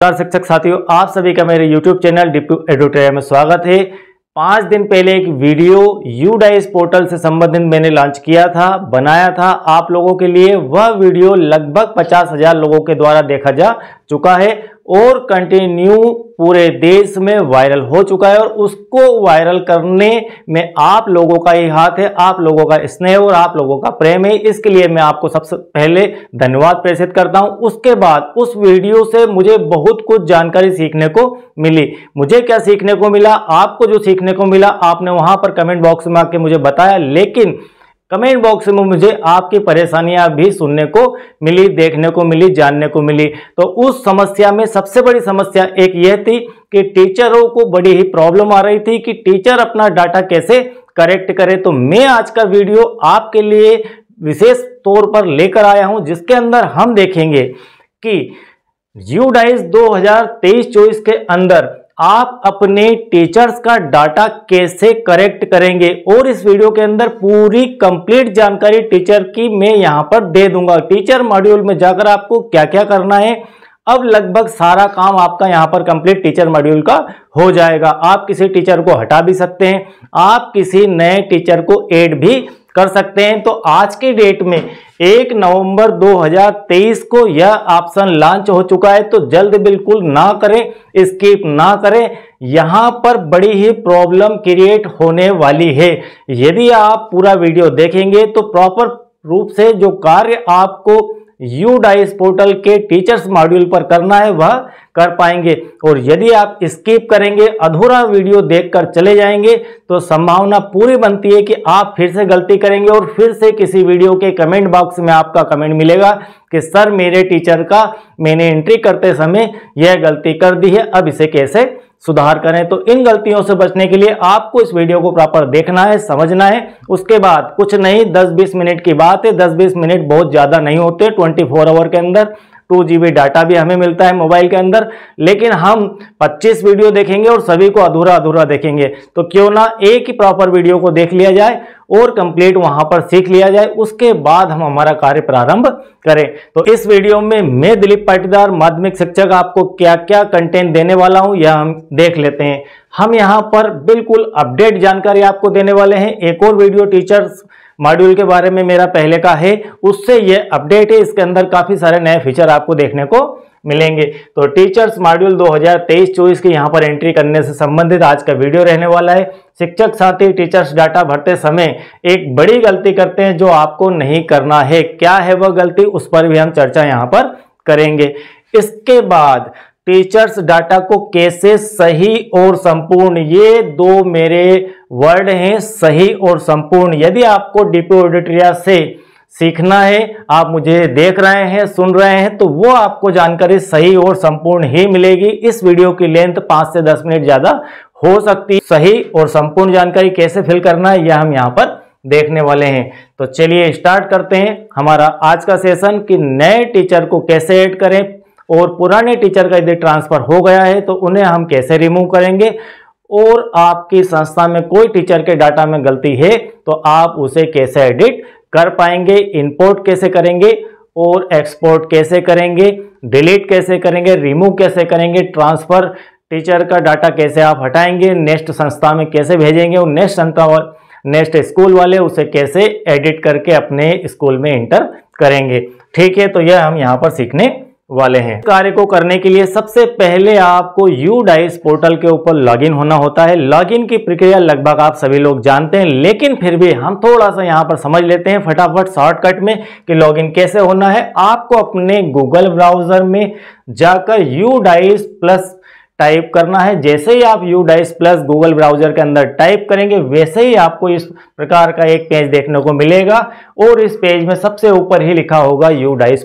नमस्कार शिक्षक साथियों, आप सभी का मेरे YouTube चैनल डीपी एडुटेरिया में स्वागत है। 5 दिन पहले एक वीडियो UDICE पोर्टल से संबंधित मैंने लॉन्च किया था, बनाया था आप लोगों के लिए। वह वीडियो लगभग 50,000 लोगों के द्वारा देखा जा चुका है और कंटिन्यू पूरे देश में वायरल हो चुका है। और उसको वायरल करने में आप लोगों का ही हाथ है, आप लोगों का स्नेह और आप लोगों का प्रेम है। इसके लिए मैं आपको सबसे पहले धन्यवाद प्रेषित करता हूं। उसके बाद उस वीडियो से मुझे बहुत कुछ जानकारी सीखने को मिली। मुझे क्या सीखने को मिला, आपको जो सीखने को मिला आपने वहां पर कमेंट बॉक्स में आके मुझे बताया, लेकिन कमेंट बॉक्स में मुझे आपकी परेशानियां भी सुनने को मिली, देखने को मिली, जानने को मिली। तो उस समस्या में सबसे बड़ी समस्या एक यह थी कि टीचरों को बड़ी ही प्रॉब्लम आ रही थी कि टीचर अपना डाटा कैसे करेक्ट करे। तो मैं आज का वीडियो आपके लिए विशेष तौर पर लेकर आया हूं, जिसके अंदर हम देखेंगे कि UDICE 2023-24 के अंदर आप अपने टीचर्स का डाटा कैसे करेक्ट करेंगे। और इस वीडियो के अंदर पूरी कंप्लीट जानकारी टीचर की मैं यहां पर दे दूंगा। टीचर मॉड्यूल में जाकर आपको क्या क्या करना है, अब लगभग सारा काम आपका यहां पर कंप्लीट टीचर मॉड्यूल का हो जाएगा। आप किसी टीचर को हटा भी सकते हैं, आप किसी नए टीचर को ऐड भी कर सकते हैं। तो आज की डेट में 1 नवंबर 2023 को यह ऑप्शन लॉन्च हो चुका है। तो जल्द बिल्कुल ना करें, स्किप ना करें, यहां पर बड़ी ही प्रॉब्लम क्रिएट होने वाली है। यदि आप पूरा वीडियो देखेंगे तो प्रॉपर रूप से जो कार्य आपको UDICE पोर्टल के टीचर्स मॉड्यूल पर करना है वह कर पाएंगे। और यदि आप स्किप करेंगे, अधूरा वीडियो देखकर चले जाएंगे, तो संभावना पूरी बनती है कि आप फिर से गलती करेंगे और फिर से किसी वीडियो के कमेंट बॉक्स में आपका कमेंट मिलेगा कि सर मेरे टीचर का मैंने एंट्री करते समय यह गलती कर दी है, अब इसे कैसे सुधार करें। तो इन गलतियों से बचने के लिए आपको इस वीडियो को प्रॉपर देखना है, समझना है। उसके बाद कुछ नहीं, 10-20 मिनट की बात है। 10-20 मिनट बहुत ज्यादा नहीं होते। 24 आवर के अंदर 2 GB डाटा भी हमें मिलता है मोबाइल के अंदर, लेकिन हम 25 वीडियो देखेंगे और सभी को अधूरा अधूरा देखेंगे। तो क्यों ना एक ही प्रॉपर वीडियो को देख लिया जाए और कंप्लीट वहां पर सीख लिया जाए, उसके बाद हम हमारा कार्य प्रारंभ करें। तो इस वीडियो में मैं दिलीप पाटीदार माध्यमिक शिक्षक आपको क्या क्या कंटेंट देने वाला हूं यह हम देख लेते हैं। हम यहां पर बिल्कुल अपडेट जानकारी आपको देने वाले हैं। एक और वीडियो टीचर्स मॉड्यूल के बारे में मेरा पहले का है, उससे यह अपडेट है। इसके अंदर काफी सारे नए फीचर आपको देखने को मिलेंगे। तो टीचर्स मॉड्यूल 2023-24 की यहां पर एंट्री करने से संबंधित आज का वीडियो रहने वाला है। शिक्षक साथी टीचर्स डाटा भरते समय एक बड़ी गलती करते हैं जो आपको नहीं करना है। क्या है वह गलती, उस पर भी हम चर्चा यहां पर करेंगे। इसके बाद टीचर्स डाटा को कैसे सही और संपूर्ण, ये 2 मेरे वर्ड हैं, सही और संपूर्ण। यदि आपको डीपी एडुटेरिया से सीखना है, आप मुझे देख रहे हैं, सुन रहे हैं, तो वो आपको जानकारी सही और संपूर्ण ही मिलेगी। इस वीडियो की लेंथ 5 से 10 मिनट ज्यादा हो सकती है। सही और संपूर्ण जानकारी कैसे फिल करना है यह हम यहाँ पर देखने वाले हैं। तो चलिए स्टार्ट करते हैं हमारा आज का सेशन कि नए टीचर को कैसे ऐड करें और पुराने टीचर का यदि ट्रांसफर हो गया है तो उन्हें हम कैसे रिमूव करेंगे। और आपकी संस्था में कोई टीचर के डाटा में गलती है तो आप उसे कैसे एडिट कर पाएंगे, इंपोर्ट कैसे करेंगे और एक्सपोर्ट कैसे करेंगे, डिलीट कैसे करेंगे, रिमूव कैसे करेंगे, ट्रांसफर टीचर का डाटा कैसे आप हटाएंगे, नेक्स्ट संस्था में कैसे भेजेंगे और नेक्स्ट स्कूल वाले उसे कैसे एडिट करके अपने स्कूल में इंटर करेंगे। ठीक है, तो यह हम यहाँ पर सीखने वाले हैं। कार्य को करने के लिए सबसे पहले आपको UDICE पोर्टल के ऊपर लॉगिन होना होता है। लॉगिन की प्रक्रिया लगभग आप सभी लोग जानते हैं, लेकिन फिर भी हम थोड़ा सा यहां पर समझ लेते हैं फटाफट शॉर्टकट में कि लॉगिन कैसे होना है। आपको अपने गूगल ब्राउजर में जाकर UDICE+ टाइप करना है। जैसे ही आप UDICE+ गूगल ब्राउजर के अंदर टाइप करेंगे, वैसे ही आपको इस प्रकार का एक पेज देखने को मिलेगा और इस पेज में सबसे ऊपर ही लिखा होगा UDICE+।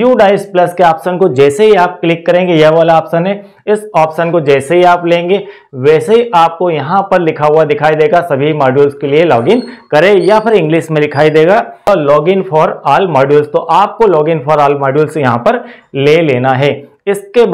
UDICE+ के ऑप्शन को जैसे ही आप क्लिक करेंगे, यह वाला ऑप्शन है, इस ऑप्शन को जैसे ही आप लेंगे वैसे ही आपको यहाँ पर लिखा हुआ दिखाई देगा सभी मॉड्यूल्स के लिए लॉगिन करें, या फिर इंग्लिश में दिखाई देगा लॉगिन फॉर ऑल मॉड्यूल्स। तो आपको लॉगिन फॉर ऑल मॉड्यूल्स यहाँ पर ले लेना है। इसके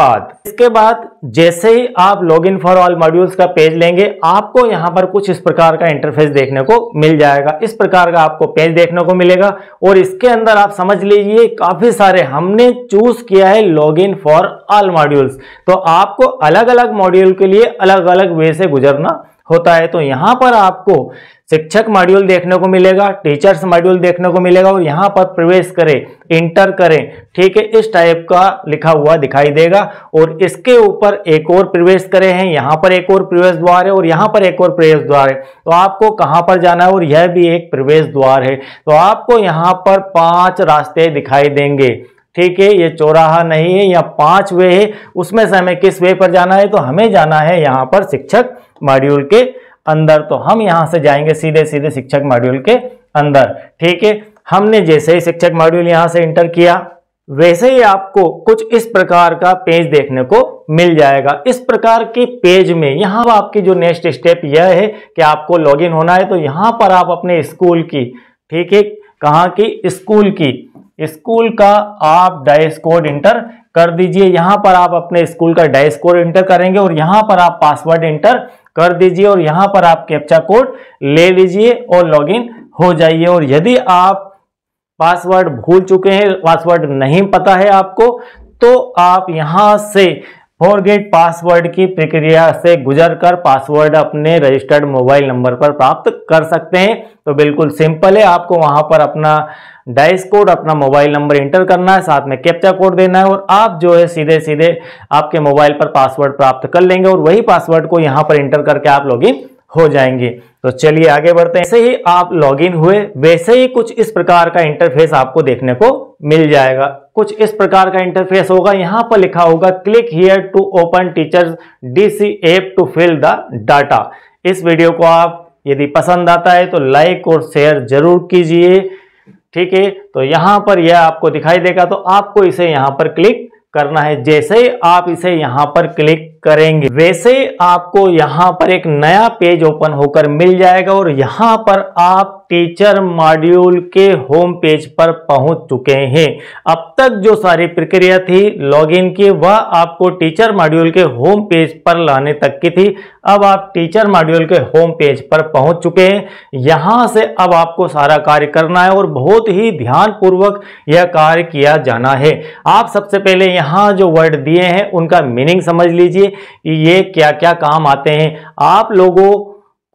बाद जैसे ही आप लॉगिन फॉर ऑल मॉड्यूल्स का पेज लेंगे, आपको यहां पर कुछ इस प्रकार का इंटरफेस देखने को मिल जाएगा। इस प्रकार का आपको पेज देखने को मिलेगा और इसके अंदर आप समझ लीजिए काफी सारे हमने चूज किया है लॉगिन फॉर ऑल मॉड्यूल्स। तो आपको अलग अलग मॉड्यूल के लिए अलग अलग वे से गुजरना होता है। तो यहां पर आपको शिक्षक मॉड्यूल देखने को मिलेगा, टीचर्स मॉड्यूल देखने को मिलेगा और यहां पर प्रवेश करें, इंटर करें, ठीक है, इस टाइप का लिखा हुआ दिखाई देगा। और इसके ऊपर एक और प्रवेश करें हैं, यहां पर एक और प्रवेश द्वार है और यहां पर एक और प्रवेश द्वार है। तो आपको कहां पर जाना है और यह भी एक प्रवेश द्वार है। तो आपको यहां पर 5 रास्ते दिखाई देंगे, ठीक है, ये चौराहा नहीं है, या 5 वे है, उसमें से हमें किस वे पर जाना है? तो हमें जाना है यहां पर शिक्षक मॉड्यूल के अंदर। तो हम यहां से जाएंगे सीधे सीधे शिक्षक मॉड्यूल के अंदर, ठीक है। हमने जैसे ही शिक्षक मॉड्यूल यहां से इंटर किया, वैसे ही आपको कुछ इस प्रकार का पेज देखने को मिल जाएगा। इस प्रकार के पेज में यहां आपकी जो नेक्स्ट स्टेप यह है कि आपको लॉगिन होना है। तो यहां पर आप अपने स्कूल की, ठीक है, कहां की? स्कूल का आप डाइस कोड इंटर कर दीजिए। यहां पर आप अपने स्कूल का डाइस कोड इंटर करेंगे और यहां पर आप पासवर्ड इंटर कर दीजिए और यहां पर आप कैप्चा कोड ले लीजिए और लॉगिन हो जाइए। और यदि आप पासवर्ड भूल चुके हैं, पासवर्ड नहीं पता है आपको, तो आप यहां से फॉरगेट पासवर्ड की प्रक्रिया से गुजरकर पासवर्ड अपने रजिस्टर्ड मोबाइल नंबर पर प्राप्त कर सकते हैं। तो बिल्कुल सिंपल है, आपको वहां पर अपना डाइस कोड, अपना मोबाइल नंबर इंटर करना है, साथ में कैप्चा कोड देना है और आप जो है सीधे सीधे आपके मोबाइल पर पासवर्ड प्राप्त कर लेंगे और वही पासवर्ड को यहां पर इंटर करके आप लॉगिन हो जाएंगे। तो चलिए आगे बढ़ते हैं। जैसे ही आप लॉगिन हुए, वैसे ही कुछ इस प्रकार का इंटरफेस आपको देखने को मिल जाएगा। कुछ इस प्रकार का इंटरफेस होगा, यहां पर लिखा होगा click here to open teachers DC app to fill the data. इस वीडियो को आप यदि पसंद आता है तो लाइक और शेयर जरूर कीजिए, ठीक है। तो यहां पर यह आपको दिखाई देगा, तो आपको इसे यहां पर क्लिक करना है। जैसे ही आप इसे यहां पर क्लिक करेंगे, वैसे आपको यहां पर एक नया पेज ओपन होकर मिल जाएगा और यहां पर आप टीचर मॉड्यूल के होम पेज पर पहुंच चुके हैं। अब तक जो सारी प्रक्रिया थी लॉगिन की, वह आपको टीचर मॉड्यूल के होम पेज पर लाने तक की थी। अब आप टीचर मॉड्यूल के होम पेज पर पहुंच चुके हैं। यहां से अब आपको सारा कार्य करना है और बहुत ही ध्यानपूर्वक यह कार्य किया जाना है। आप सबसे पहले यहां जो वर्ड दिए हैं उनका मीनिंग समझ लीजिए, ये क्या क्या काम आते हैं। आप लोगों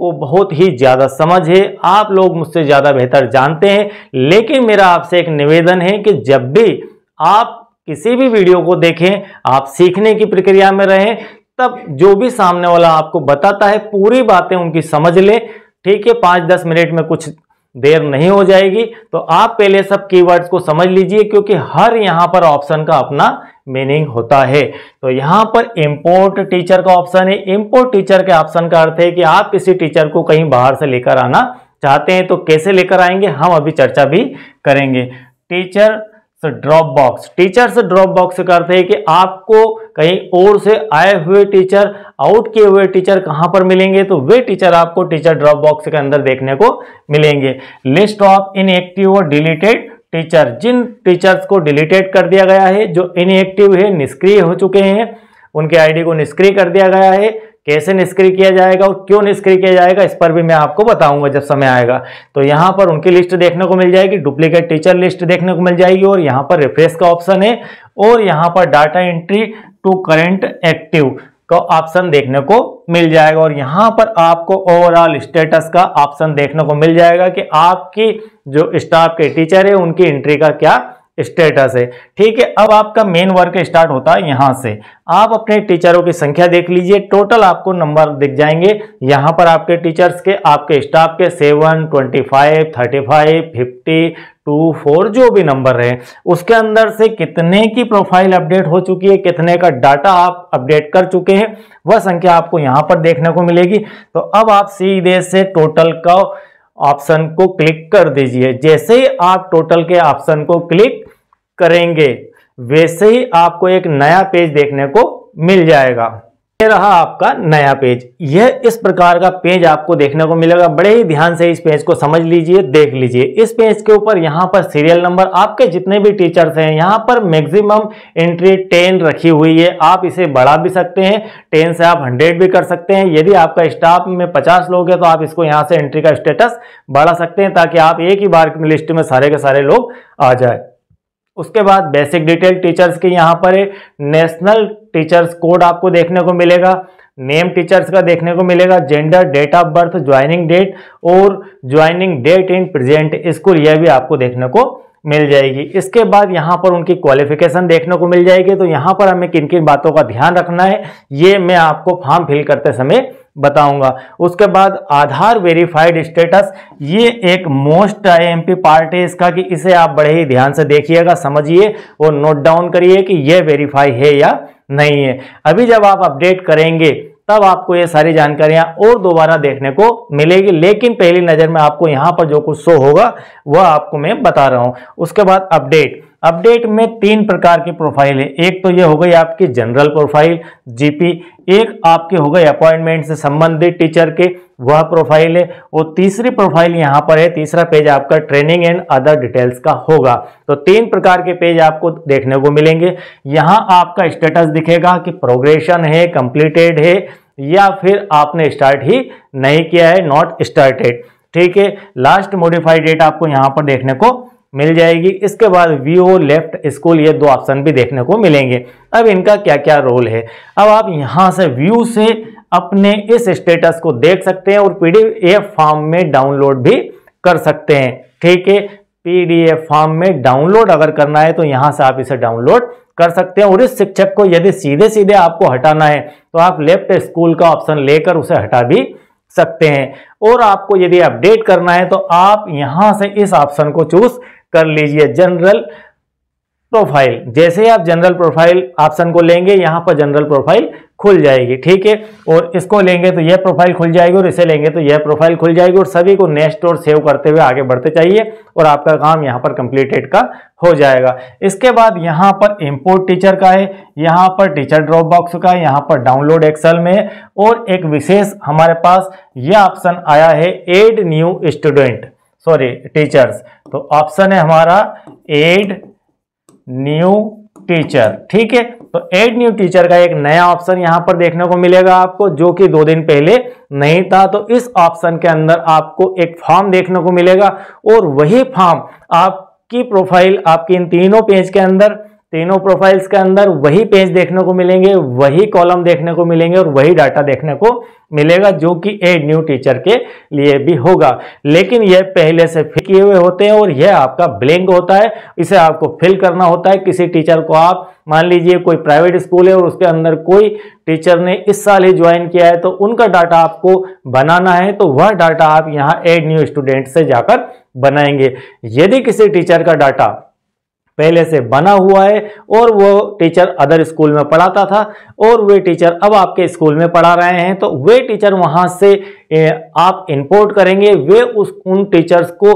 को बहुत ही ज्यादा समझ है, आप लोग मुझसे ज्यादा बेहतर जानते हैं, लेकिन मेरा आपसे एक निवेदन है कि जब भी आप किसी भी वीडियो को देखें, आप सीखने की प्रक्रिया में रहें, तब जो भी सामने वाला आपको बताता है पूरी बातें उनकी समझ ले, ठीक है। 5-10 मिनट में कुछ देर नहीं हो जाएगी। तो आप पहले सब कीवर्ड्स को समझ लीजिए, क्योंकि हर यहां पर ऑप्शन का अपना मीनिंग होता है। तो यहां पर इंपोर्ट टीचर का ऑप्शन है। इंपोर्ट टीचर के ऑप्शन का अर्थ है कि आप किसी टीचर को कहीं बाहर से लेकर आना चाहते हैं, तो कैसे लेकर आएंगे हम अभी चर्चा भी करेंगे। Teacher drop box, teachers drop box का अर्थ है कि आपको कहीं और से आए हुए टीचर, आउट किए हुए टीचर कहां पर मिलेंगे, तो वे टीचर आपको टीचर ड्रॉप बॉक्स के अंदर देखने को मिलेंगे। लिस्ट ऑफ इनएक्टिव और डिलीटेड टीचर, जिन टीचर्स को डिलीटेड कर दिया गया है, जो इनएक्टिव है, निष्क्रिय हो चुके हैं, उनके आईडी को निष्क्रिय कर दिया गया है। कैसे निष्क्रिय किया जाएगा और क्यों निष्क्रिय किया जाएगा, इस पर भी मैं आपको बताऊंगा जब समय आएगा। तो यहां पर उनकी लिस्ट देखने को मिल जाएगी, डुप्लीकेट टीचर लिस्ट देखने को मिल जाएगी और यहां पर रिफ्रेश का ऑप्शन है और यहां पर data entry to current active का ऑप्शन देखने को मिल जाएगा। और यहां पर आपको ओवरऑल स्टेटस का ऑप्शन देखने को मिल जाएगा कि आपकी जो स्टाफ के टीचर है उनकी एंट्री का क्या स्टेटस है, ठीक है। अब आपका मेन वर्क स्टार्ट होता है यहां से। आप अपने टीचरों की संख्या देख लीजिए, टोटल आपको नंबर दिख जाएंगे यहां पर आपके टीचर्स के, आपके स्टाफ के 7, 25, 35, 50, 2, 4 जो भी नंबर है, उसके अंदर से कितने की प्रोफाइल अपडेट हो चुकी है, कितने का डाटा आप अपडेट कर चुके हैं, वह संख्या आपको यहां पर देखने को मिलेगी। तो अब आप सीधे से टोटल का ऑप्शन को क्लिक कर दीजिए। जैसे ही आप टोटल के ऑप्शन को क्लिक करेंगे, वैसे ही आपको एक नया पेज देखने को मिल जाएगा। ये रहा आपका नया पेज। यह इस प्रकार का पेज आपको देखने को मिलेगा। बड़े ही ध्यान से इस पेज को समझ लीजिए, देख लीजिए। इस पेज के ऊपर यहाँ पर सीरियल नंबर, आपके जितने भी टीचर्स हैं, यहाँ पर मैक्सिमम एंट्री 10 रखी हुई है। आप इसे बढ़ा भी सकते हैं, 10 से आप 100 भी कर सकते हैं। यदि आपका स्टाफ में 50 लोग हैं तो आप इसको यहाँ से एंट्री का स्टेटस बढ़ा सकते हैं, ताकि आप एक ही बार की लिस्ट में सारे के सारे लोग आ जाए। उसके बाद बेसिक डिटेल टीचर्स के यहाँ पर नेशनल टीचर्स कोड आपको देखने को मिलेगा, नेम टीचर्स का देखने को मिलेगा, gender, date of birth, joining date और joining date in present school, यह भी आपको देखने को मिल जाएगी। इसके बाद यहाँ पर उनकी क्वालिफिकेशन देखने को मिल जाएगी। तो यहाँ पर हमें किन किन बातों का ध्यान रखना है, ये मैं आपको फॉर्म फिल करते समय बताऊंगा। उसके बाद आधार वेरीफाइड स्टेटस, ये एक मोस्ट IMP पार्ट है इसका, कि इसे आप बड़े ही ध्यान से देखिएगा, समझिए और नोट डाउन करिए कि यह वेरीफाई है या नहीं है। अभी जब आप अपडेट करेंगे तब आपको ये सारी जानकारियां और दोबारा देखने को मिलेगी, लेकिन पहली नजर में आपको यहाँ पर जो कुछ शो होगा वह आपको मैं बता रहा हूं। उसके बाद अपडेट में 3 प्रकार की प्रोफाइल है। एक तो ये हो गई आपकी जनरल प्रोफाइल GP, एक आपके हो गए अपॉइंटमेंट से संबंधित टीचर के, वह प्रोफाइल है, और तीसरी प्रोफाइल यहाँ पर है, तीसरा पेज आपका ट्रेनिंग एंड अदर डिटेल्स का होगा। तो 3 प्रकार के पेज आपको देखने को मिलेंगे। यहाँ आपका स्टेटस दिखेगा कि प्रोग्रेशन है, कंप्लीटेड है, या फिर आपने स्टार्ट ही नहीं किया है, नॉट स्टार्टेड। ठीक है, लास्ट मॉडिफाइड डेट आपको यहाँ पर देखने को मिल जाएगी। इसके बाद व्यू लेफ्ट स्कूल, ये 2 ऑप्शन भी देखने को मिलेंगे। अब इनका क्या क्या रोल है, अब आप यहां से व्यू से अपने इस स्टेटस को देख सकते हैं और PDF फॉर्म में डाउनलोड भी कर सकते हैं। ठीक है, PDF फॉर्म में डाउनलोड अगर करना है तो यहां से आप इसे डाउनलोड कर सकते हैं। और इस शिक्षक को यदि सीधे सीधे आपको हटाना है तो आप लेफ्ट स्कूल का ऑप्शन लेकर उसे हटा भी सकते हैं। और आपको यदि अपडेट करना है तो आप यहां से इस ऑप्शन को चूज कर लीजिए, जनरल प्रोफाइल। जैसे ही आप जनरल प्रोफाइल ऑप्शन को लेंगे, यहां पर जनरल प्रोफाइल खुल जाएगी। ठीक है, और इसको लेंगे तो यह प्रोफाइल खुल जाएगी, और इसे लेंगे तो यह प्रोफाइल खुल जाएगी। और सभी को नेक्स्ट और सेव करते हुए आगे बढ़ते चाहिए और आपका काम यहां पर कंप्लीटेड का हो जाएगा। इसके बाद यहां पर इंपोर्ट टीचर का है, यहां पर टीचर ड्रॉप बॉक्स का है, यहां पर डाउनलोड एक्सेल में है, और एक विशेष हमारे पास यह ऑप्शन आया है add new student, sorry teachers. तो ऑप्शन है हमारा एड न्यू टीचर। ठीक है, तो एड न्यू टीचर का एक नया ऑप्शन यहां पर देखने को मिलेगा आपको, जो कि 2 दिन पहले नहीं था। तो इस ऑप्शन के अंदर आपको एक फॉर्म देखने को मिलेगा, और वही फॉर्म आपकी प्रोफाइल, आपकी इन तीनों पेज के अंदर, तीनों प्रोफाइल्स के अंदर वही पेज देखने को मिलेंगे, वही कॉलम देखने को मिलेंगे और वही डाटा देखने को मिलेगा, जो कि एड न्यू टीचर के लिए भी होगा। लेकिन यह पहले से फिल किए हुए होते हैं और यह आपका ब्लैंक होता है, इसे आपको फिल करना होता है। किसी टीचर को आप मान लीजिए कोई प्राइवेट स्कूल है और उसके अंदर कोई टीचर ने इस साल ही ज्वाइन किया है, तो उनका डाटा आपको बनाना है, तो वह डाटा आप यहाँ एड न्यू स्टूडेंट से जाकर बनाएंगे। यदि किसी टीचर का डाटा पहले से बना हुआ है और वो टीचर अदर स्कूल में पढ़ाता था और वे टीचर अब आपके स्कूल में पढ़ा रहे हैं, तो वे टीचर वहां से आप इंपोर्ट करेंगे, वे उन टीचर्स को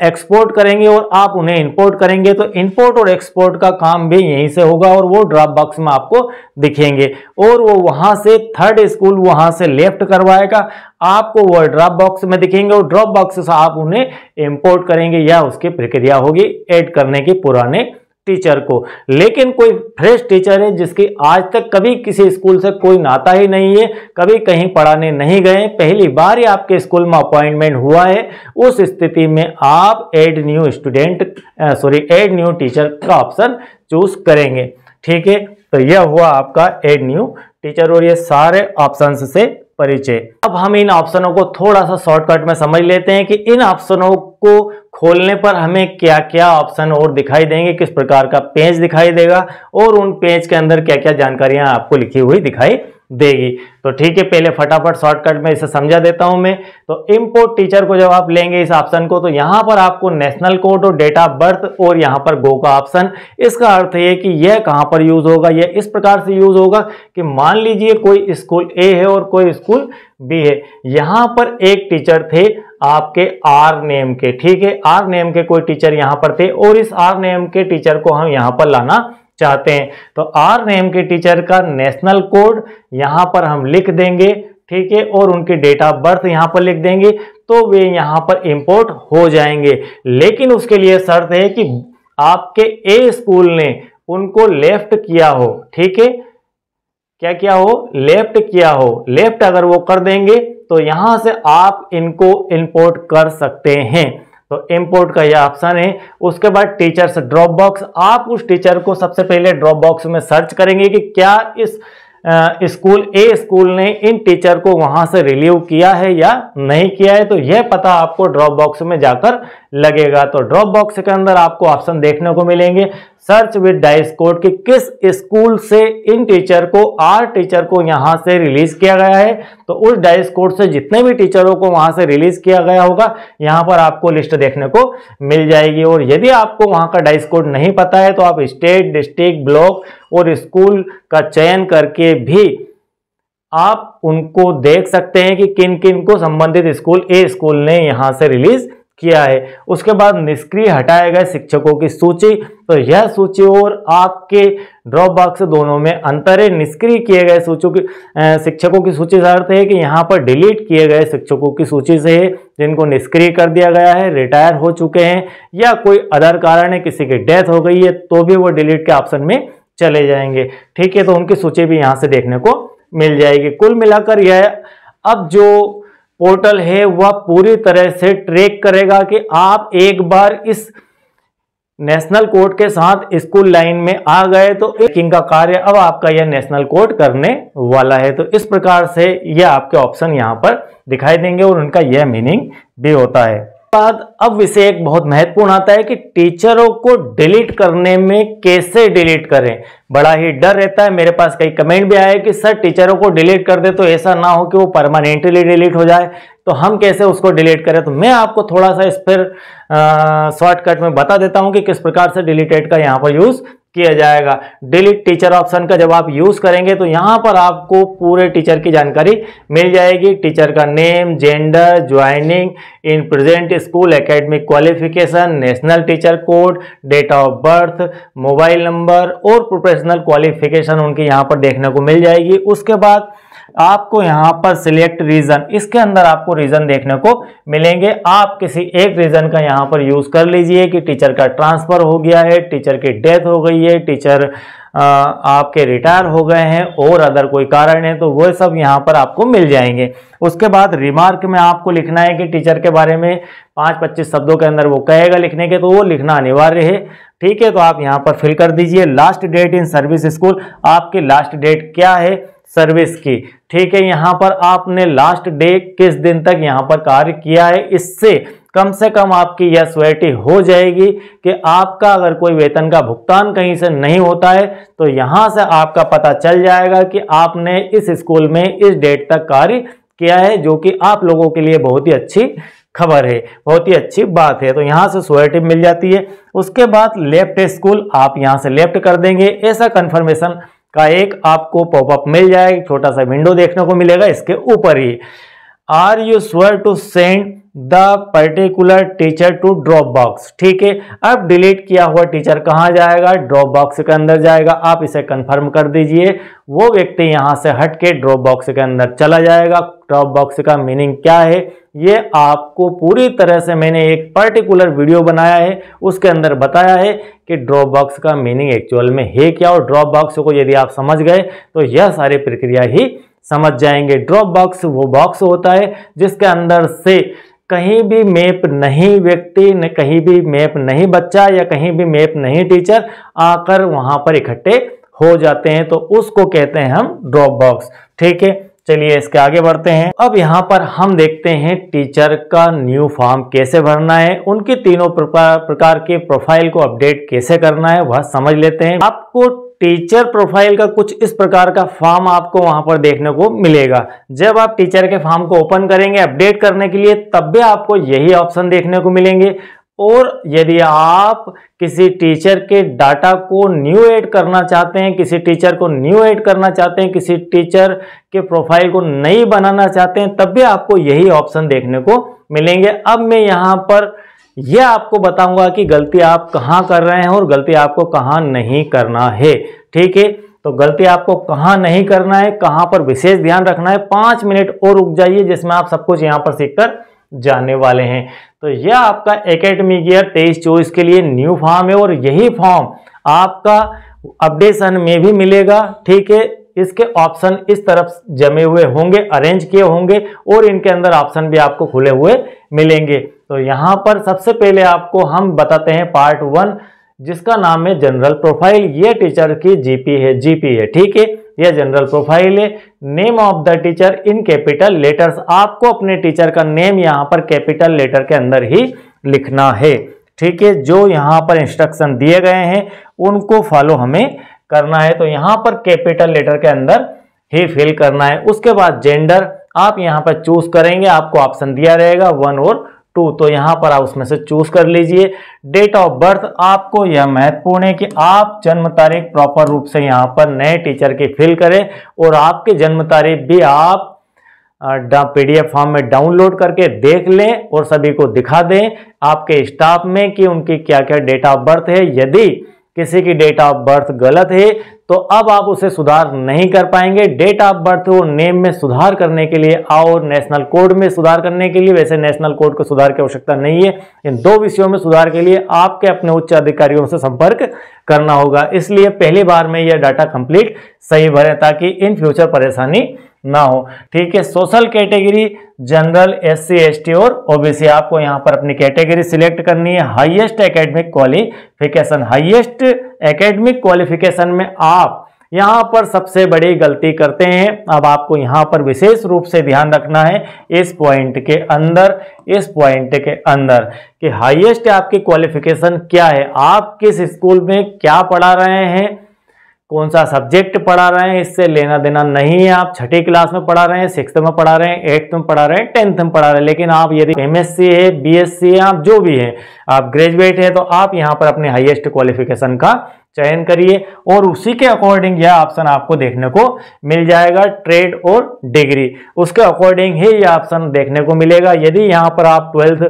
एक्सपोर्ट करेंगे और आप उन्हें इंपोर्ट करेंगे। तो इंपोर्ट और एक्सपोर्ट का काम भी यहीं से होगा और वो ड्रॉप बॉक्स में आपको दिखेंगे, और वो वहां से थर्ड स्कूल वहां से लेफ्ट करवाएगा, आपको वो ड्रॉप बॉक्स में दिखेंगे और ड्रॉप बॉक्स से आप उन्हें इंपोर्ट करेंगे, या उसकी प्रक्रिया होगी ऐड करने की पुराने टीचर को। लेकिन कोई फ्रेश टीचर है जिसकी आज तक कभी किसी स्कूल से कोई नाता ही नहीं है, कभी कहीं पढ़ाने नहीं गए, पहली बार ही आपके स्कूल में अपॉइंटमेंट हुआ है, उस स्थिति में आप add new student add new teacher का ऑप्शन चूज करेंगे। ठीक है, तो यह हुआ आपका एड न्यू टीचर और ये सारे ऑप्शन से परिचय। अब हम इन ऑप्शनों को थोड़ा सा शॉर्टकट में समझ लेते हैं कि इन ऑप्शनों को खोलने पर हमें क्या क्या ऑप्शन और दिखाई देंगे, किस प्रकार का पेज दिखाई देगा और उन पेज के अंदर क्या क्या जानकारियां आपको लिखी हुई दिखाई देगी। तो ठीक है, पहले फटाफट शॉर्टकट में इसे समझा देता हूं मैं। तो इंपोर्ट टीचर को जब आप लेंगे इस ऑप्शन को, तो यहां पर आपको नेशनल कोड और डेट ऑफ बर्थ और यहां पर गो का ऑप्शन। इसका अर्थ है कि यह कहां पर यूज होगा, यह इस प्रकार से यूज होगा कि मान लीजिए कोई स्कूल ए है और कोई स्कूल बी है, यहां पर एक टीचर थे आपके आर नेम के, ठीक है, आर नेम के कोई टीचर यहां पर थे और इस आर नेम के टीचर को हम यहां पर लाना चाहते हैं। तो आर नेम के टीचर का नेशनल कोड यहाँ पर हम लिख देंगे, ठीक है, और उनके डेट ऑफ बर्थ यहाँ पर लिख देंगे, तो वे यहाँ पर इंपोर्ट हो जाएंगे। लेकिन उसके लिए शर्त है कि आपके ए स्कूल ने उनको लेफ्ट किया हो, ठीक है, क्या किया हो, लेफ्ट किया हो। लेफ्ट अगर वो कर देंगे तो यहां से आप इनको इंपोर्ट कर सकते हैं। तो इंपोर्ट का यह ऑप्शन है। उसके बाद टीचर्स ड्रॉप बॉक्स, आप उस टीचर को सबसे पहले ड्रॉप बॉक्स में सर्च करेंगे कि क्या इस स्कूल ने इन टीचर को वहां से रिलीव किया है या नहीं किया है। तो यह पता आपको ड्रॉप बॉक्स में जाकर लगेगा। तो ड्रॉप बॉक्स के अंदर आपको ऑप्शन देखने को मिलेंगे सर्च विद डाइस कोड कि किस स्कूल से इन टीचर को, आर टीचर को यहां से रिलीज किया गया है। तो उस डाइस कोड से जितने भी टीचरों को वहां से रिलीज किया गया होगा यहां पर आपको लिस्ट देखने को मिल जाएगी। और यदि आपको वहां का डाइस कोड नहीं पता है तो आप स्टेट, डिस्ट्रिक्ट, ब्लॉक और स्कूल का चयन करके भी आप उनको देख सकते हैं कि किन किन को संबंधित स्कूल ए स्कूल ने यहां से रिलीज किया है। उसके बाद निष्क्रिय हटाए गए शिक्षकों की सूची, तो यह सूची और आपके ड्रॉप बॉक्स दोनों में अंतर है। निष्क्रिय किए गए शिक्षकों की सूची का अर्थ है कि यहाँ पर डिलीट किए गए शिक्षकों की सूची से है जिनको निष्क्रिय कर दिया गया है, रिटायर हो चुके हैं या कोई अदर कारण है, किसी की डेथ हो गई है तो भी वो डिलीट के ऑप्शन में चले जाएंगे, ठीक है। तो उनकी सूची भी यहाँ से देखने को मिल जाएगी। कुल मिलाकर यह अब जो पोर्टल है वह पूरी तरह से ट्रैक करेगा कि आप एक बार इस नेशनल कोड के साथ स्कूल लाइन में आ गए तो चेकिंग का कार्य अब आपका यह नेशनल कोड करने वाला है। तो इस प्रकार से यह आपके ऑप्शन यहाँ पर दिखाई देंगे और उनका यह मीनिंग भी होता है। अब विषय एक बहुत महत्वपूर्ण आता है कि टीचरों को डिलीट करने में कैसे डिलीट करें। बड़ा ही डर रहता है। मेरे पास कई कमेंट भी आए कि सर टीचरों को डिलीट कर दे तो ऐसा ना हो कि वो परमानेंटली डिलीट हो जाए, तो हम कैसे उसको डिलीट करें। तो मैं आपको थोड़ा सा इस पर शॉर्टकट में बता देता हूं कि किस प्रकार से डिलीटेड का यहाँ पर यूज किया जाएगा। डिलीट टीचर ऑप्शन का जब आप यूज करेंगे तो यहां पर आपको पूरे टीचर की जानकारी मिल जाएगी। टीचर का name, gender, joining, in present school, academic qualification, national teacher code, date of birth, mobile number और प्रोफेशनल क्वालिफिकेशन उनकी यहां पर देखने को मिल जाएगी। उसके बाद आपको यहां पर सिलेक्ट रीजन, इसके अंदर आपको रीजन देखने को मिलेंगे। आप किसी एक रीजन का यहां पर यूज कर लीजिए कि टीचर का ट्रांसफर हो गया है, टीचर की डेथ हो गई है, टीचर आपके रिटायर हो गए हैं और अदर कोई कारण है, तो वो सब यहां पर आपको मिल जाएंगे। उसके बाद रिमार्क में आपको लिखना है कि टीचर के बारे में 5-25 शब्दों के अंदर वो कहेगा लिखने के, तो वो लिखना अनिवार्य है, ठीक है। तो आप यहां पर फिल कर दीजिए। Last date in service school, आपकी लास्ट डेट क्या है सर्विस की, ठीक है। यहां पर आपने लास्ट डे किस दिन तक यहां पर कार्य किया है, इससे कम से कम आपकी यह श्योरिटी हो जाएगी कि आपका अगर कोई वेतन का भुगतान कहीं से नहीं होता है तो यहां से आपका पता चल जाएगा कि आपने इस स्कूल में इस डेट तक कार्य किया है, जो कि आप लोगों के लिए बहुत ही अच्छी खबर है, बहुत ही अच्छी बात है। तो यहां से श्योरिटी मिल जाती है। उसके बाद लेफ्ट स्कूल, आप यहां से लेफ्ट कर देंगे। ऐसा कंफर्मेशन का एक आपको पॉपअप मिल जाएगा, छोटा सा विंडो देखने को मिलेगा इसके ऊपर ही। Are you sure to send the particular teacher to drop box, ठीक है। अब डिलीट किया हुआ टीचर कहां जाएगा, ड्रॉप बॉक्स के अंदर जाएगा। आप इसे कंफर्म कर दीजिए। वो व्यक्ति यहां से हट के ड्रॉप बॉक्स के अंदर चला जाएगा। ड्रॉप बॉक्स का मीनिंग क्या है ये आपको पूरी तरह से मैंने एक पर्टिकुलर वीडियो बनाया है, उसके अंदर बताया है कि ड्रॉप बॉक्स का मीनिंग एक्चुअल में है क्या। और ड्रॉप बॉक्स को यदि आप समझ गए तो यह सारी प्रक्रिया ही समझ जाएंगे। ड्रॉप बॉक्स वो बॉक्स होता है जिसके अंदर से कहीं भी मैप नहीं व्यक्ति, न कहीं भी मैप नहीं बच्चा या कहीं भी मैप नहीं टीचर आकर वहां पर इकट्ठे हो जाते हैं, तो उसको कहते हैं हम ड्रॉप बॉक्स, ठीक है। चलिए इसके आगे बढ़ते हैं। अब यहाँ पर हम देखते हैं टीचर का न्यू फॉर्म कैसे भरना है, उनकी तीनों प्रकार के प्रोफाइल को अपडेट कैसे करना है वह समझ लेते हैं। आपको टीचर प्रोफाइल का कुछ इस प्रकार का फॉर्म आपको वहां पर देखने को मिलेगा। जब आप टीचर के फॉर्म को ओपन करेंगे अपडेट करने के लिए तब भी आपको यही ऑप्शन देखने को मिलेंगे। और यदि आप किसी टीचर के डाटा को न्यू ऐड करना चाहते हैं, किसी टीचर को न्यू ऐड करना चाहते हैं, किसी टीचर के प्रोफाइल को नई बनाना चाहते हैं, तब भी आपको यही ऑप्शन देखने को मिलेंगे। अब मैं यहाँ पर ये आपको बताऊंगा कि गलती आप कहाँ कर रहे हैं और गलती आपको कहाँ नहीं करना है। ठीक है, तो गलती आपको कहाँ नहीं करना है, कहाँ पर विशेष ध्यान रखना है, 5 मिनट और रुक जाइए जिसमें आप सब कुछ यहाँ पर सीखकर जाने वाले हैं। तो यह आपका एकेडमिक ईयर 23-24 के लिए न्यू फॉर्म है और यही फॉर्म आपका अपडेशन में भी मिलेगा। ठीक है, इसके ऑप्शन इस तरफ जमे हुए होंगे, अरेंज किए होंगे और इनके अंदर ऑप्शन भी आपको खुले हुए मिलेंगे। तो यहाँ पर सबसे पहले आपको हम बताते हैं पार्ट 1 जिसका नाम है जनरल प्रोफाइल। ये टीचर की जीपी है। ठीक है, यह जनरल प्रोफाइल है। Name of the teacher in capital letters, आपको अपने टीचर का नेम यहाँ पर कैपिटल लेटर के अंदर ही लिखना है। ठीक है, जो यहाँ पर इंस्ट्रक्शन दिए गए हैं उनको फॉलो हमें करना है। तो यहाँ पर कैपिटल लेटर के अंदर ही फिल करना है। उसके बाद जेंडर आप यहाँ पर चूज करेंगे, आपको ऑप्शन दिया रहेगा 1 और 2, तो यहाँ पर आप उसमें से चूज कर लीजिए। डेट ऑफ बर्थ आपको यह महत्वपूर्ण है कि आप जन्म तारीख प्रॉपर रूप से यहाँ पर नए टीचर की फिल करें और आपके जन्म तारीख भी आप PDF फॉर्म में डाउनलोड करके देख लें और सभी को दिखा दें आपके स्टाफ में कि उनकी क्या क्या डेट ऑफ बर्थ है। यदि किसी की डेट ऑफ बर्थ गलत है तो अब आप उसे सुधार नहीं कर पाएंगे। डेट ऑफ बर्थ और नेम में सुधार करने के लिए और नेशनल कोड में सुधार करने के लिए, वैसे नेशनल कोड को सुधार की आवश्यकता नहीं है, इन 2 विषयों में सुधार के लिए आपके अपने उच्च अधिकारियों से संपर्क करना होगा। इसलिए पहली बार में यह डाटा कंप्लीट सही भरें ताकि इन फ्यूचर परेशानी ना हो। ठीक है, social category general, SC ST और OBC, आपको यहाँ पर अपनी कैटेगरी सिलेक्ट करनी है। Highest academic qualification, highest academic qualification में आप यहाँ पर सबसे बड़ी गलती करते हैं। अब आपको यहाँ पर विशेष रूप से ध्यान रखना है इस पॉइंट के अंदर कि हाईएस्ट आपकी क्वालिफिकेशन क्या है, आप किस स्कूल में क्या पढ़ा रहे हैं, कौन सा सब्जेक्ट पढ़ा रहे हैं, इससे लेना देना नहीं है। आप 6ठी क्लास में पढ़ा रहे हैं, 6th में पढ़ा रहे हैं, 8th में पढ़ा रहे हैं, 10th में पढ़ा रहे हैं, लेकिन आप यदि MSc है, BSc है, आप जो भी हैं, आप ग्रेजुएट है, तो आप यहाँ पर अपने हाईएस्ट क्वालिफिकेशन का चयन करिए और उसी के अकॉर्डिंग यह ऑप्शन आपको देखने को मिल जाएगा। ट्रेड और डिग्री, उसके अकॉर्डिंग ही यह ऑप्शन देखने को मिलेगा। यदि यहाँ पर आप 12th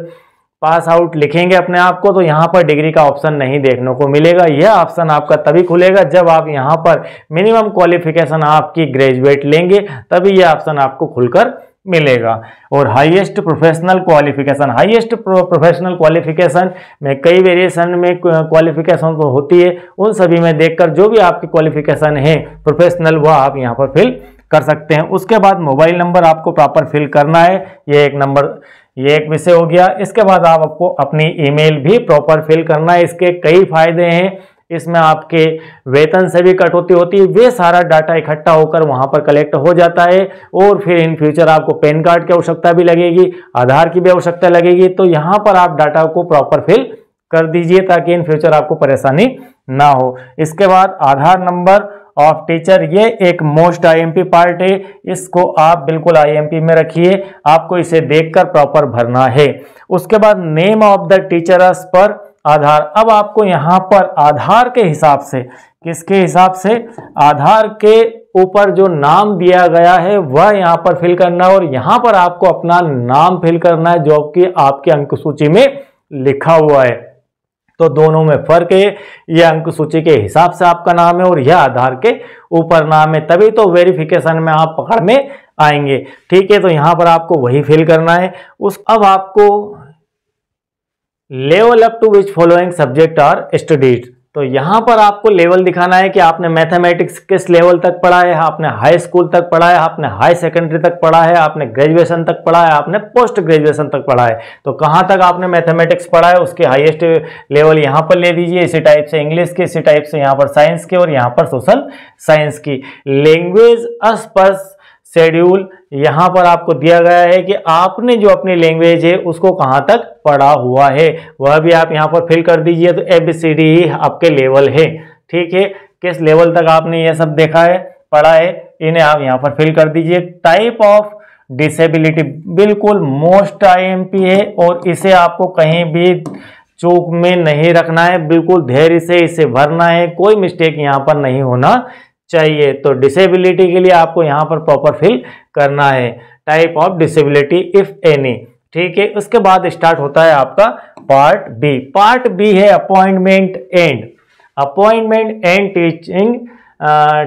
पास आउट लिखेंगे अपने आप को तो यहाँ पर डिग्री का ऑप्शन नहीं देखने को मिलेगा। यह ऑप्शन आपका तभी खुलेगा जब आप यहाँ पर मिनिमम क्वालिफिकेशन आपकी ग्रेजुएट लेंगे, तभी यह ऑप्शन आपको खुलकर मिलेगा। और highest professional qualification, highest professional qualification में कई वेरिएशन में क्वालिफिकेशन तो होती है, उन सभी में देखकर जो भी आपकी क्वालिफिकेशन है प्रोफेशनल वह आप यहाँ पर फिल कर सकते हैं। उसके बाद मोबाइल नंबर आपको प्रॉपर फिल करना है, ये एक विषय हो गया। इसके बाद आपको अपनी ईमेल भी प्रॉपर फिल करना है। इसके कई फायदे हैं, इसमें आपके वेतन से भी कटौती होती है, वे सारा डाटा इकट्ठा होकर वहां पर कलेक्ट हो जाता है और फिर इन फ्यूचर आपको पैन कार्ड की आवश्यकता भी लगेगी, आधार की भी आवश्यकता लगेगी। तो यहाँ पर आप डाटा को प्रॉपर फिल कर दीजिए ताकि इन फ्यूचर आपको परेशानी ना हो। इसके बाद आधार नंबर ऑफ टीचर, ये एक मोस्ट IMP पार्ट है, इसको आप बिल्कुल IMP में रखिए, आपको इसे देखकर प्रॉपर भरना है। उसके बाद नेम ऑफ द टीचर्स पर आधार, अब आपको यहाँ पर आधार के हिसाब से, किसके हिसाब से, आधार के ऊपर जो नाम दिया गया है वह यहाँ पर फिल करना है और यहाँ पर आपको अपना नाम फिल करना है जो कि आपके अंक सूची में लिखा हुआ है। तो दोनों में फर्क है, यह अंक सूची के हिसाब से आपका नाम है और यह आधार के ऊपर नाम है, तभी तो वेरिफिकेशन में आप पकड़ में आएंगे। ठीक है, तो यहाँ पर आपको वही फिल करना है। अब आपको level up to which following subject are studied, तो यहाँ पर आपको लेवल दिखाना है कि आपने मैथमेटिक्स किस लेवल तक पढ़ा है, आपने हाई स्कूल तक पढ़ा है, आपने हाई सेकेंडरी तक पढ़ा है, आपने ग्रेजुएशन तक पढ़ा है, आपने पोस्ट ग्रेजुएशन तक पढ़ा है। तो कहाँ तक आपने मैथमेटिक्स पढ़ा है उसके हाईएस्ट लेवल यहाँ पर ले दीजिए। इसी टाइप से इंग्लिश के, इसी टाइप से यहाँ पर साइंस के और यहाँ पर सोशल साइंस की। लैंग्वेज एज पर शेड्यूल, यहाँ पर आपको दिया गया है कि आपने जो अपनी लैंग्वेज है उसको कहाँ तक पढ़ा हुआ है, वह भी आप यहाँ पर फिल कर दीजिए। तो ABCD ही आपके लेवल है। ठीक है, किस लेवल तक आपने ये सब देखा है, पढ़ा है, इन्हें आप यहाँ पर फिल कर दीजिए। टाइप ऑफ डिसेबिलिटी बिल्कुल मोस्ट IMP है और इसे आपको कहीं भी चूक में नहीं रखना है, बिल्कुल धैर्य से इसे भरना है, कोई मिस्टेक यहाँ पर नहीं होना चाहिए। तो डिसेबिलिटी के लिए आपको यहाँ पर प्रॉपर फिल करना है, type of disability if any. ठीक है, उसके बाद स्टार्ट होता है आपका पार्ट बी है अपॉइंटमेंट एंड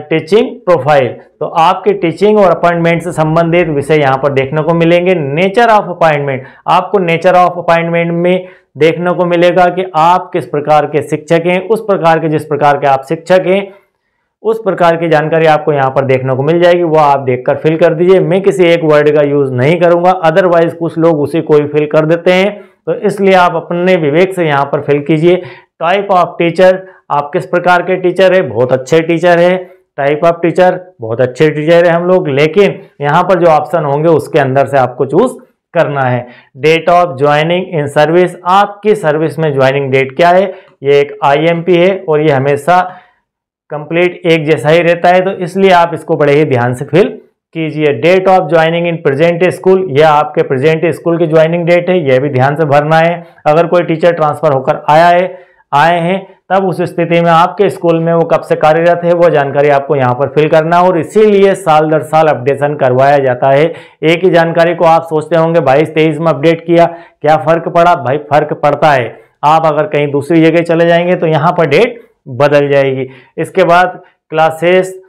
टीचिंग प्रोफाइल। तो आपके टीचिंग और अपॉइंटमेंट से संबंधित विषय यहाँ पर देखने को मिलेंगे। नेचर ऑफ अपॉइंटमेंट, आपको नेचर ऑफ अपॉइंटमेंट में देखने को मिलेगा कि आप किस प्रकार के शिक्षक हैं, उस प्रकार के जिस प्रकार के आप शिक्षक हैं उस प्रकार की जानकारी आपको यहाँ पर देखने को मिल जाएगी, वो आप देखकर फिल कर दीजिए। मैं किसी एक वर्ड का यूज नहीं करूंगा, अदरवाइज कुछ लोग उसी को ही फिल कर देते हैं, तो इसलिए आप अपने विवेक से यहाँ पर फिल कीजिए। टाइप ऑफ टीचर, आप किस प्रकार के टीचर है, बहुत अच्छे टीचर है। टाइप ऑफ टीचर, बहुत अच्छे टीचर है हम लोग, लेकिन यहाँ पर जो ऑप्शन होंगे उसके अंदर से आपको चूज करना है। Date of joining in service, आपकी सर्विस में ज्वाइनिंग डेट क्या है, ये एक IMP है और ये हमेशा कंप्लीट एक जैसा ही रहता है, तो इसलिए आप इसको बड़े ही ध्यान से फिल कीजिए। Date of joining in present school, यह आपके प्रेजेंट स्कूल की ज्वाइनिंग डेट है, यह भी ध्यान से भरना है। अगर कोई टीचर ट्रांसफर होकर आए हैं तब उस स्थिति में आपके स्कूल में वो कब से कार्यरत है वो जानकारी आपको यहाँ पर फिल करना है, और इसीलिए साल दर साल अपडेशन करवाया जाता है। एक ही जानकारी को आप सोचते होंगे 22-23 में अपडेट किया, क्या फर्क पड़ा? भाई फर्क पड़ता है। आप अगर कहीं दूसरी जगह चले जाएंगे तो यहाँ पर डेट बदल जाएगी। इसके बाद क्लासेस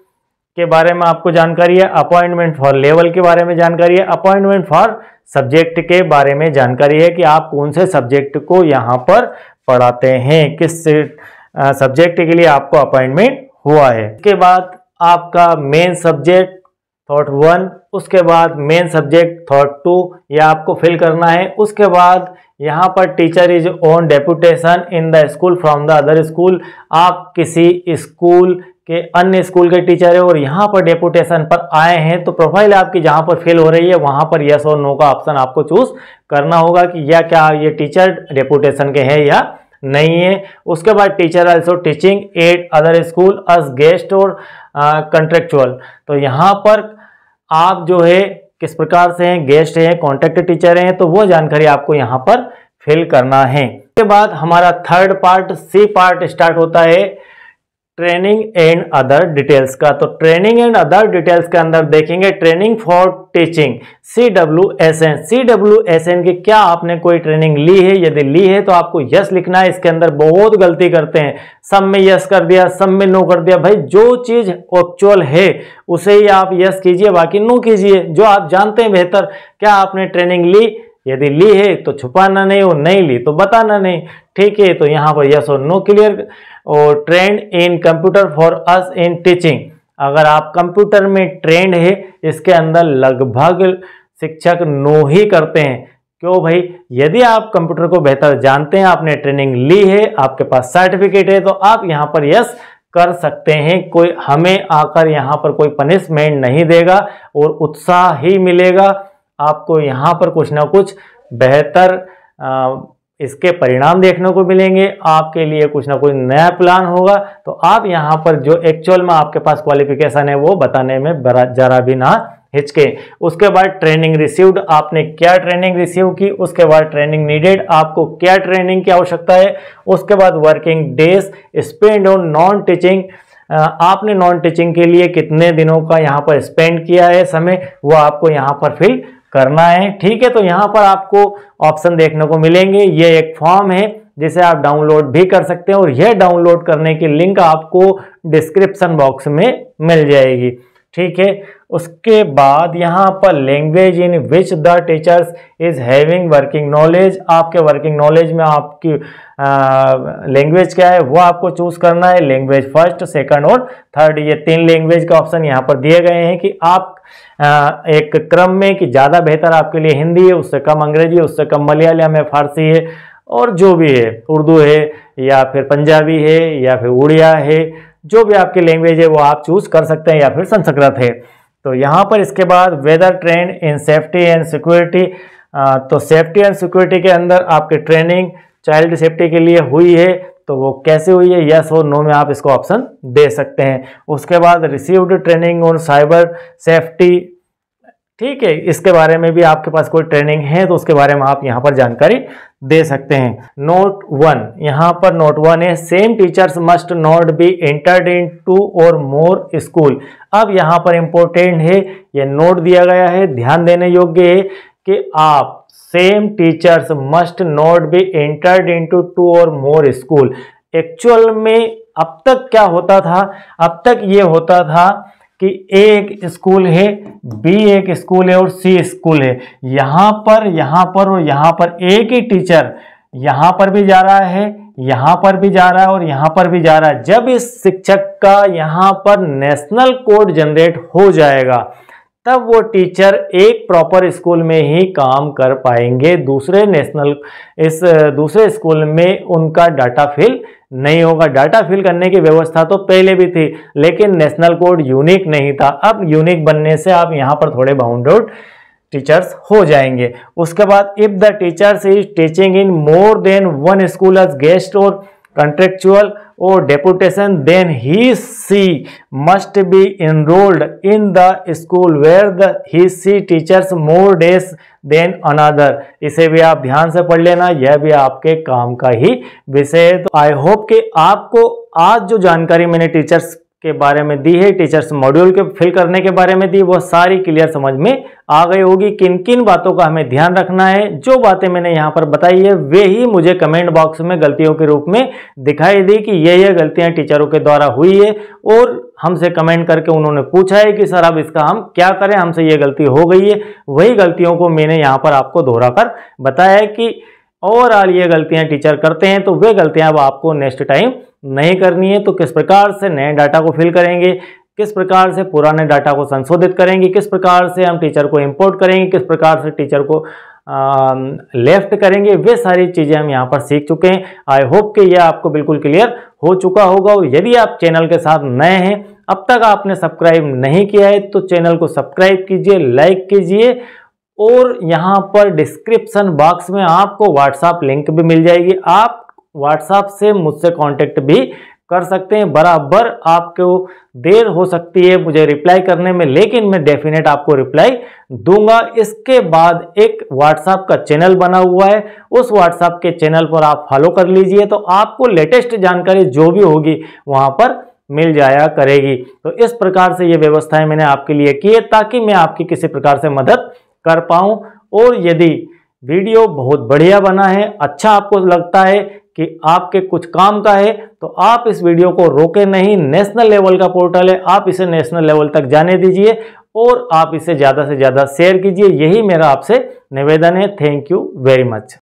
के बारे में आपको जानकारी है, अपॉइंटमेंट फॉर लेवल के बारे में जानकारी है, अपॉइंटमेंट फॉर सब्जेक्ट के बारे में जानकारी है कि आप कौन से सब्जेक्ट को यहाँ पर पढ़ाते हैं, किस सब्जेक्ट के लिए आपको अपॉइंटमेंट हुआ है। इसके बाद आपका मेन सब्जेक्ट थॉट 1, उसके बाद मेन सब्जेक्ट थॉट 2, यह आपको फिल करना है। उसके बाद यहाँ पर teacher is on deputation in the school from the other school, आप किसी स्कूल के अन्य स्कूल के टीचर है और यहाँ पर डेपुटेशन पर आए हैं, तो प्रोफाइल आपकी जहाँ पर फिल हो रही है वहाँ पर यस और नो का ऑप्शन आपको चूज करना होगा कि या क्या ये टीचर डेपुटेशन के हैं या नहीं है। उसके बाद teacher also teaching eight other school अस गेस्ट और कंट्रेक्चुअल, तो यहाँ पर आप जो है किस प्रकार से हैं, गेस्ट हैं, कॉन्ट्रैक्ट टीचर हैं, तो वो जानकारी आपको यहाँ पर फिल करना है। उसके बाद हमारा third part C part start होता है ट्रेनिंग एंड अदर डिटेल्स का। तो ट्रेनिंग एंड अदर डिटेल्स के अंदर देखेंगे ट्रेनिंग फॉर टीचिंग CWSN की क्या आपने कोई ट्रेनिंग ली है, यदि ली है तो आपको यस लिखना है। इसके अंदर बहुत गलती करते हैं, सब में यस कर दिया, सब में नो कर दिया। भाई जो चीज एक्चुअल है उसे ही आप यस कीजिए, बाकी नो कीजिए। जो आप जानते हैं बेहतर, क्या आपने ट्रेनिंग ली, यदि ली है तो छुपाना नहीं, और नहीं ली तो बताना नहीं, ठीक है। तो यहाँ पर यस और नो क्लियर। और trend in computer for us in teaching, अगर आप कंप्यूटर में ट्रेंड है, इसके अंदर लगभग शिक्षक नो ही करते हैं। क्यों भाई? यदि आप कंप्यूटर को बेहतर जानते हैं, आपने ट्रेनिंग ली है, आपके पास सर्टिफिकेट है, तो आप यहाँ पर यस कर सकते हैं। कोई हमें आकर यहाँ पर कोई पनिशमेंट नहीं देगा और उत्साह ही मिलेगा आपको। यहाँ पर कुछ ना कुछ बेहतर इसके परिणाम देखने को मिलेंगे, आपके लिए कुछ ना कुछ नया प्लान होगा। तो आप यहाँ पर जो एक्चुअल में आपके पास क्वालिफिकेशन है वो बताने में जरा भी ना हिचके। उसके बाद ट्रेनिंग रिसीव्ड, आपने क्या ट्रेनिंग रिसीव की। उसके बाद ट्रेनिंग नीडेड, आपको क्या ट्रेनिंग की आवश्यकता है। उसके बाद working days spend on non teaching, आपने नॉन टीचिंग के लिए कितने दिनों का यहाँ पर स्पेंड किया है समय, वो आपको यहाँ पर फिल करना है, ठीक है। तो यहाँ पर आपको ऑप्शन देखने को मिलेंगे। ये एक फॉर्म है जिसे आप डाउनलोड भी कर सकते हैं, और यह डाउनलोड करने की लिंक आपको डिस्क्रिप्शन बॉक्स में मिल जाएगी, ठीक है। उसके बाद यहाँ पर language in which the teachers is having working knowledge, आपके वर्किंग नॉलेज में आपकी लैंग्वेज क्या है वो आपको चूज करना है। लैंग्वेज फर्स्ट, सेकंड और थर्ड, ये 3 लैंग्वेज के ऑप्शन यहाँ पर दिए गए हैं कि आप एक क्रम में कि ज़्यादा बेहतर आपके लिए हिंदी है, उससे कम अंग्रेजी, उससे कम मलयालम है, फारसी है, और जो भी है, उर्दू है या फिर पंजाबी है या फिर उड़िया है, जो भी आपकी लैंग्वेज है वो आप चूज कर सकते हैं, या फिर संस्कृत है। तो यहाँ पर इसके बाद whether trained in safety and security, तो सेफ्टी एंड सिक्योरिटी के अंदर आपकी ट्रेनिंग चाइल्ड सेफ्टी के लिए हुई है, तो वो कैसे हुई है, यस और नो में आप इसको ऑप्शन दे सकते हैं। उसके बाद received training on cyber safety, ठीक है, इसके बारे में भी आपके पास कोई ट्रेनिंग है तो उसके बारे में आप यहाँ पर जानकारी दे सकते हैं। नोट 1, यहाँ पर नोट 1 है same teachers must not be entered in 2 और मोर स्कूल। अब यहाँ पर इंपॉर्टेंट है, ये नोट दिया गया है, ध्यान देने योग्य है कि आप same teachers must not be entered into 2 और मोर स्कूल। एक्चुअल में अब तक क्या होता था, अब तक ये होता था कि ए एक स्कूल है, बी एक स्कूल है और सी स्कूल है। यहाँ पर और यहाँ पर एक ही टीचर यहाँ पर भी जा रहा है, यहाँ पर भी जा रहा है और यहाँ पर भी जा रहा है। जब इस शिक्षक का यहाँ पर नेशनल कोड जनरेट हो जाएगा तब वो टीचर एक प्रॉपर स्कूल में ही काम कर पाएंगे, दूसरे स्कूल में उनका डाटा फिल नहीं होगा। डाटा फिल करने की व्यवस्था तो पहले भी थी लेकिन नेशनल कोड यूनिक नहीं था। अब यूनिक बनने से आप यहाँ पर थोड़े बाउंड आउट टीचर्स हो जाएंगे। उसके बाद if the teachers is teaching in more than one school as guest और contractual or deputation, then he/she must be enrolled in the school where he/she teaches more days than another। इसे भी आप ध्यान से पढ़ लेना, यह भी आपके काम का ही विषय है। तो आई होप कि आपको आज जो जानकारी मैंने टीचर्स के बारे में दी है, टीचर्स मॉड्यूल के फिल करने के बारे में दी, वो सारी क्लियर समझ में आ गई होगी। किन किन बातों का हमें ध्यान रखना है। जो बातें मैंने यहाँ पर बताई है वे ही मुझे कमेंट बॉक्स में गलतियों के रूप में दिखाई दी कि ये गलतियां टीचरों के द्वारा हुई है और हमसे कमेंट करके उन्होंने पूछा है कि सर अब इसका हम क्या करें, हमसे ये गलती हो गई है। वही गलतियों को मैंने यहाँ पर आपको दोहरा कर बताया है कि ओवरऑल ये गलतियां टीचर करते हैं तो वे गलतियां अब आपको नेक्स्ट टाइम नहीं करनी है। तो किस प्रकार से नए डाटा को फिल करेंगे, किस प्रकार से पुराने डाटा को संशोधित करेंगे, किस प्रकार से हम टीचर को इंपोर्ट करेंगे, किस प्रकार से टीचर को लेफ्ट करेंगे, वे सारी चीजें हम यहाँ पर सीख चुके हैं। आई होप कि यह आपको बिल्कुल क्लियर हो चुका होगा। और यदि आप चैनल के साथ नए हैं, अब तक आपने सब्सक्राइब नहीं किया है तो चैनल को सब्सक्राइब कीजिए, लाइक कीजिए और यहाँ पर डिस्क्रिप्शन बॉक्स में आपको व्हाट्सएप लिंक भी मिल जाएगी। आप व्हाट्सएप से मुझसे कांटेक्ट भी कर सकते हैं। बराबर आपको देर हो सकती है मुझे रिप्लाई करने में, लेकिन मैं डेफिनेट आपको रिप्लाई दूंगा। इसके बाद एक व्हाट्सएप का चैनल बना हुआ है, उस व्हाट्सएप के चैनल पर आप फॉलो कर लीजिए तो आपको लेटेस्ट जानकारी जो भी होगी वहां पर मिल जाया करेगी। तो इस प्रकार से ये व्यवस्थाएं मैंने आपके लिए की है ताकि मैं आपकी किसी प्रकार से मदद कर पाऊं। और यदि वीडियो बहुत बढ़िया बना है, अच्छा आपको लगता है कि आपके कुछ काम का है, तो आप इस वीडियो को रोके नहीं। नेशनल लेवल का पोर्टल है, आप इसे नेशनल लेवल तक जाने दीजिए और आप इसे ज़्यादा से ज़्यादा शेयर कीजिए। यही मेरा आपसे निवेदन है। Thank you very much.